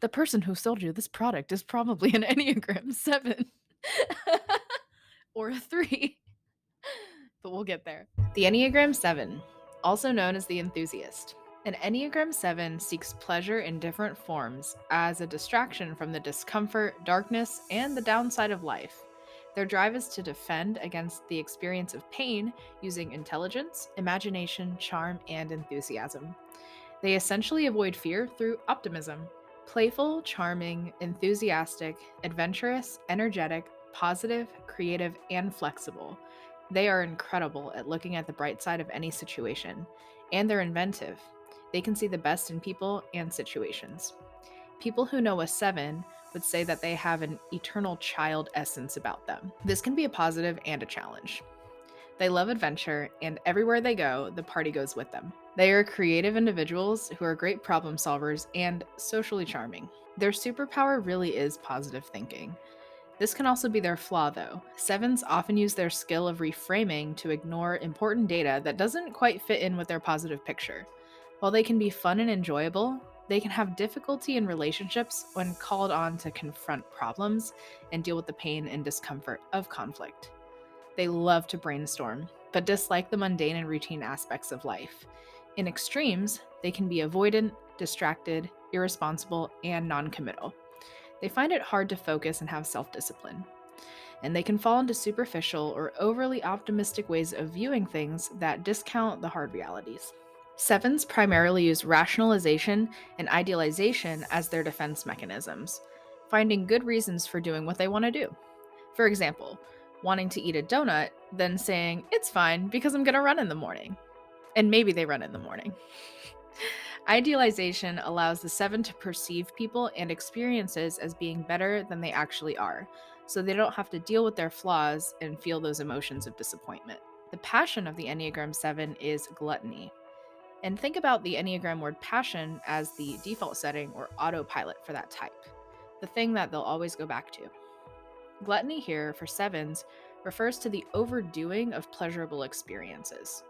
The person who sold you this product is probably an Enneagram 7 or a 3, but we'll get there. The Enneagram 7, also known as the enthusiast. An Enneagram 7 seeks pleasure in different forms as a distraction from the discomfort, darkness, and the downside of life. Their drive is to defend against the experience of pain using intelligence, imagination, charm, and enthusiasm. They essentially avoid fear through optimism. Playful, charming, enthusiastic, adventurous, energetic, positive, creative, and flexible. They are incredible at looking at the bright side of any situation, and they're inventive. They can see the best in people and situations. People who know a 7 would say that they have an eternal child essence about them. This can be a positive and a challenge. They love adventure, and everywhere they go, the party goes with them. They are creative individuals who are great problem solvers and socially charming. Their superpower really is positive thinking. This can also be their flaw, though. Sevens often use their skill of reframing to ignore important data that doesn't quite fit in with their positive picture. While they can be fun and enjoyable, they can have difficulty in relationships when called on to confront problems and deal with the pain and discomfort of conflict. They love to brainstorm, but dislike the mundane and routine aspects of life. In extremes, they can be avoidant, distracted, irresponsible, and noncommittal. They find it hard to focus and have self-discipline. And they can fall into superficial or overly optimistic ways of viewing things that discount the hard realities. Sevens primarily use rationalization and idealization as their defense mechanisms, finding good reasons for doing what they want to do. For example, wanting to eat a donut, then saying, it's fine because I'm going to run in the morning. And maybe they run in the morning. Idealization allows the 7 to perceive people and experiences as being better than they actually are, so they don't have to deal with their flaws and feel those emotions of disappointment. The passion of the Enneagram 7 is gluttony. And think about the Enneagram word passion as the default setting or autopilot for that type, the thing that they'll always go back to. Gluttony here for 7s refers to the overdoing of pleasurable experiences,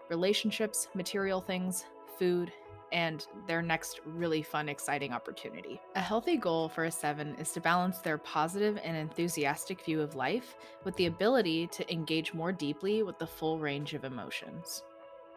relationships, material things, food, and their next really fun, exciting opportunity. A healthy goal for a 7 is to balance their positive and enthusiastic view of life with the ability to engage more deeply with the full range of emotions.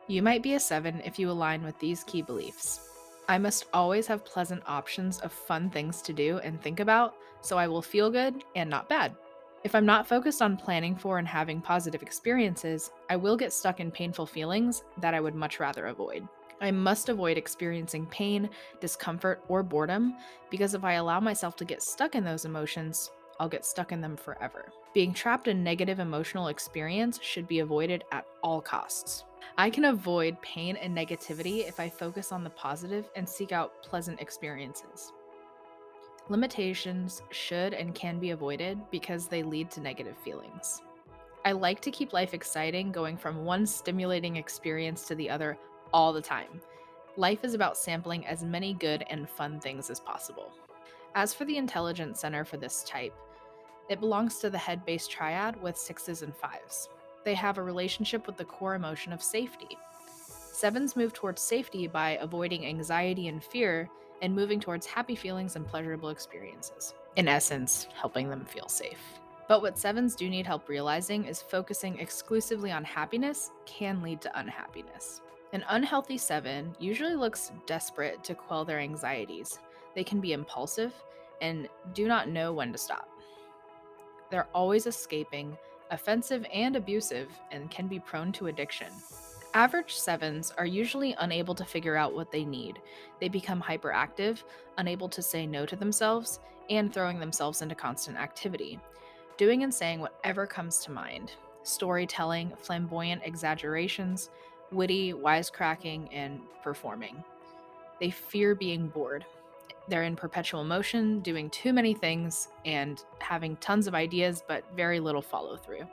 You might be a 7 if you align with these key beliefs. I must always have pleasant options of fun things to do and think about, so I will feel good and not bad. If I'm not focused on planning for and having positive experiences, I will get stuck in painful feelings that I would much rather avoid. I must avoid experiencing pain, discomfort, or boredom, because if I allow myself to get stuck in those emotions, I'll get stuck in them forever. Being trapped in negative emotional experience should be avoided at all costs. I can avoid pain and negativity if I focus on the positive and seek out pleasant experiences. Limitations should and can be avoided because they lead to negative feelings. I like to keep life exciting, going from one stimulating experience to the other all the time. Life is about sampling as many good and fun things as possible. As for the intelligence center for this type, it belongs to the head-based triad with 6s and 5s. They have a relationship with the core emotion of safety. 7s move towards safety by avoiding anxiety and fear and moving towards happy feelings and pleasurable experiences. In essence, helping them feel safe. But what 7s do need help realizing is focusing exclusively on happiness can lead to unhappiness. An unhealthy 7 usually looks desperate to quell their anxieties. They can be impulsive and do not know when to stop. They're always escaping, offensive and abusive, and can be prone to addiction. Average 7s are usually unable to figure out what they need. They become hyperactive, unable to say no to themselves, and throwing themselves into constant activity, doing and saying whatever comes to mind. Storytelling, flamboyant exaggerations, witty wisecracking, and performing. They fear being bored. They're in perpetual motion, doing too many things, and having tons of ideas but very little follow through.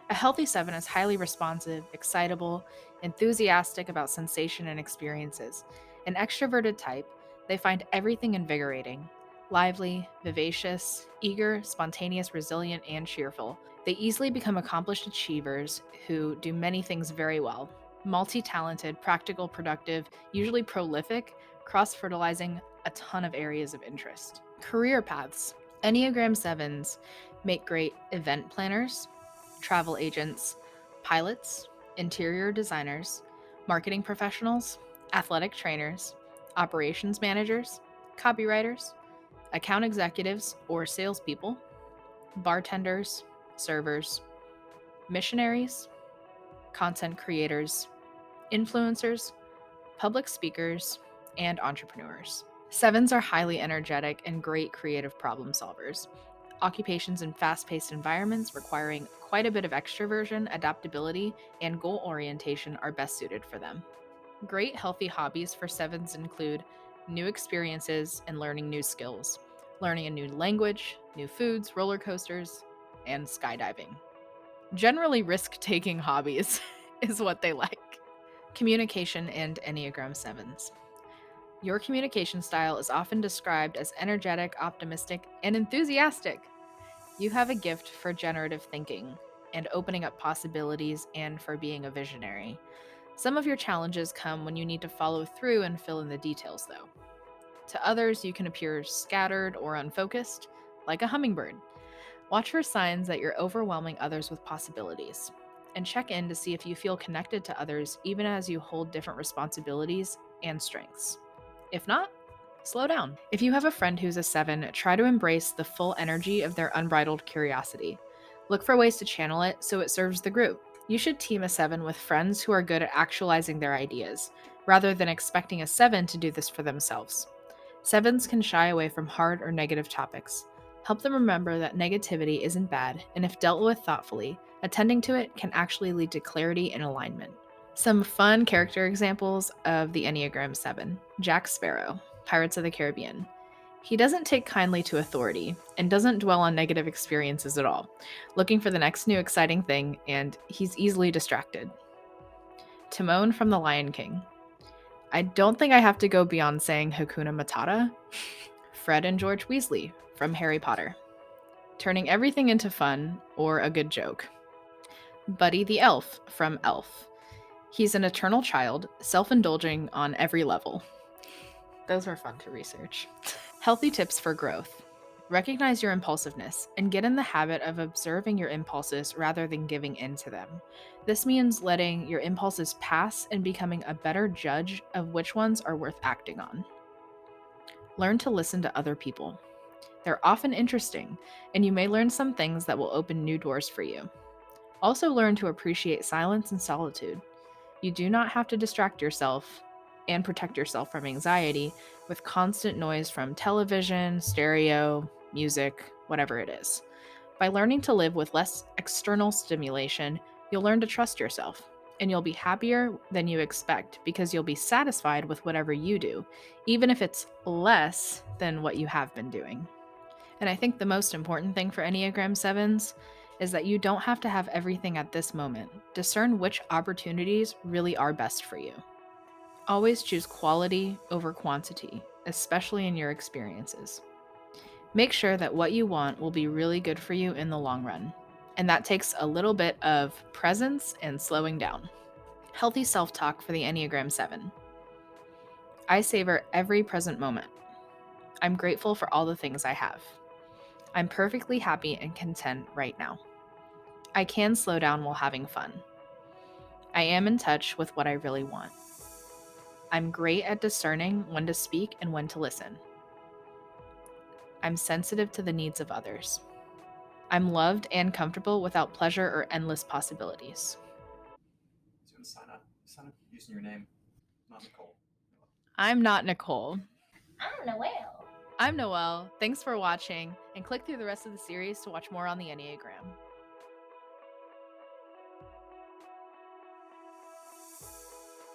A healthy 7 is highly responsive, excitable, enthusiastic about sensation and experiences. An extroverted type, they find everything invigorating, lively, vivacious, eager, spontaneous, resilient, and cheerful. They easily become accomplished achievers who do many things very well. Multi-talented, practical, productive, usually prolific, cross-fertilizing, a ton of areas of interest. Career paths. Enneagram 7s make great event planners, travel agents, pilots, interior designers, marketing professionals, athletic trainers, operations managers, copywriters, account executives or salespeople, bartenders, servers, missionaries, content creators, influencers, public speakers, and entrepreneurs. 7s are highly energetic and great creative problem solvers. Occupations in fast paced environments requiring quite a bit of extroversion, adaptability, and goal orientation are best suited for them. Great healthy hobbies for 7s include new experiences and learning new skills, learning a new language, new foods, roller coasters, and skydiving. Generally, risk taking hobbies is what they like. Communication and Enneagram 7s. Your communication style is often described as energetic, optimistic, and enthusiastic. You have a gift for generative thinking and opening up possibilities and for being a visionary. Some of your challenges come when you need to follow through and fill in the details, though. To others, you can appear scattered or unfocused, like a hummingbird. Watch for signs that you're overwhelming others with possibilities, and check in to see if you feel connected to others even as you hold different responsibilities and strengths. If not, slow down. If you have a friend who's a 7, try to embrace the full energy of their unbridled curiosity. Look for ways to channel it so it serves the group. You should team a 7 with friends who are good at actualizing their ideas, rather than expecting a 7 to do this for themselves. 7s can shy away from hard or negative topics. Help them remember that negativity isn't bad, and if dealt with thoughtfully, attending to it can actually lead to clarity and alignment. Some fun character examples of the Enneagram 7. Jack Sparrow, Pirates of the Caribbean. He doesn't take kindly to authority and doesn't dwell on negative experiences at all, looking for the next new exciting thing, and he's easily distracted. Timon from The Lion King. I don't think I have to go beyond saying Hakuna Matata. Fred and George Weasley from Harry Potter. Turning everything into fun or a good joke. Buddy the Elf from Elf. He's an eternal child, self-indulging on every level. Those were fun to research. Healthy tips for growth. Recognize your impulsiveness and get in the habit of observing your impulses rather than giving in to them. This means letting your impulses pass and becoming a better judge of which ones are worth acting on. Learn to listen to other people. They're often interesting, and you may learn some things that will open new doors for you. Also, learn to appreciate silence and solitude. You do not have to distract yourself and protect yourself from anxiety with constant noise from television, stereo, music, whatever it is. By learning to live with less external stimulation, you'll learn to trust yourself, and you'll be happier than you expect because you'll be satisfied with whatever you do, even if it's less than what you have been doing. And I think the most important thing for Enneagram 7s is that you don't have to have everything at this moment. Discern which opportunities really are best for you. Always choose quality over quantity, especially in your experiences. Make sure that what you want will be really good for you in the long run. And that takes a little bit of presence and slowing down. Healthy self-talk for the Enneagram 7. I savor every present moment. I'm grateful for all the things I have. I'm perfectly happy and content right now. I can slow down while having fun. I am in touch with what I really want. I'm great at discerning when to speak and when to listen. I'm sensitive to the needs of others. I'm loved and comfortable without pleasure or endless possibilities. So you want to sign up using your name, not Nicole. I'm not Nicole. I'm Noelle. I'm Noelle. Thanks for watching, and click through the rest of the series to watch more on the Enneagram.